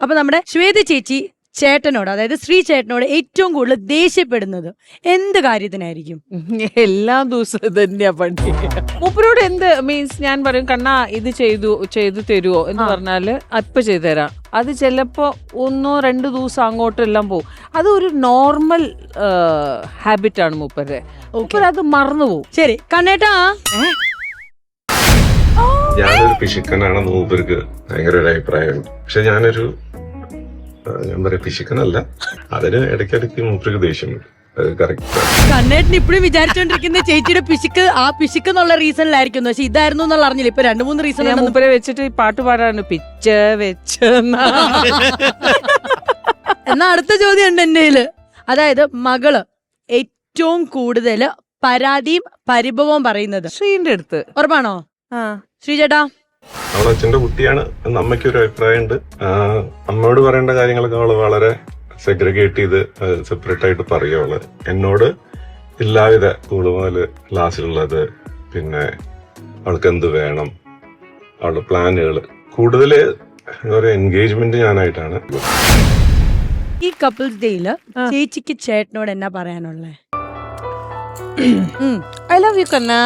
അപ്പൊ നമ്മുടെ ശ്വേത ചേച്ചി ചേട്ടനോട്, അതായത് ശ്രീ ചേട്ടനോട് ഏറ്റവും കൂടുതൽ ദേഷ്യപ്പെടുന്നത് എന്ത് കാര്യത്തിനായിരിക്കും? എല്ലാ ദിവസവും തന്നെയാ പണി. മൂപ്പരോട് എന്ത് മീൻസ് ഞാൻ പറയും, കണ്ണാ ഇത് ചെയ്തു തരുമോ എന്ന് പറഞ്ഞാല് അപ്പൊ ചെയ്തു തരാം. അത് ചിലപ്പോ 1-2 ദിവസം അങ്ങോട്ടെല്ലാം പോകും. അത് ഒരു നോർമൽ ഹാബിറ്റ് ആണ് മൂപ്പരുടെ. അത് മറന്നുപോകും. ശരി കണ്ണേട്ടാ, ഞാനൊരു പിശുക്കനാണെന്ന് മൂപ്പർക്ക് ഭയങ്കര ഒരു അഭിപ്രായമുണ്ട്. പക്ഷെ ഞാൻ പറയാം പിശുക്കനല്ല, അതിന് ഇടയ്ക്കിടയ്ക്ക് മൂപ്പർക്ക് ദേഷ്യമുണ്ട്. അത് കറക്റ്റ്. കണ്ണേട്ടൻ ഇപ്പഴും വിചാരിച്ചോണ്ടിരിക്കുന്ന ചേച്ചിയുടെ പിശുക്ക് എന്നുള്ള റീസണിലായിരിക്കും. പക്ഷെ ഇതായിരുന്നു എന്നുള്ള അറിഞ്ഞില്ല. ഇപ്പൊ 2-3 റീസൺ മൂപ്പരെ വെച്ചിട്ട് ഈ പാട്ട് പാടാണ് പിച്ച വെച്ച. എന്നാ അടുത്ത ചോദ്യം ഉണ്ട് എന്റെ കയ്യില്. അതായത് മകള് ഏറ്റവും കൂടുതൽ പരാതിയും പരിഭവവും പറയുന്നത് ശ്രീന്റെ അടുത്ത്. ഉറപ്പാണോ? ശ്രീചേട്ടാ, അവളെ അച്ഛന്റെ കുട്ടിയാണ് എന്ന് അമ്മയ്ക്കൊരു അഭിപ്രായമുണ്ട്. അമ്മയോട് പറയേണ്ട കാര്യങ്ങളൊക്കെ അവള് വളരെ സെഗ്രിഗേറ്റ് ചെയ്ത് സെപ്പറേറ്റ് ആയിട്ട് പറയുവള്. എന്നോട് എല്ലാവിധ സ്കൂള് മുതല് ക്ലാസ്സിലുള്ളത്, പിന്നെ അവൾക്ക് എന്ത് വേണം, അവളുടെ പ്ലാനുകള്, കൂടുതല് ഒരു എൻഗേജ്മെന്റ് ഞാനായിട്ടാണ്. ഈ കപ്പിൾസ് ഡേയില് ചേച്ചിക്ക് ചേട്ടനോട് എന്നാ പറയാനുള്ളേ? I love you Kanna.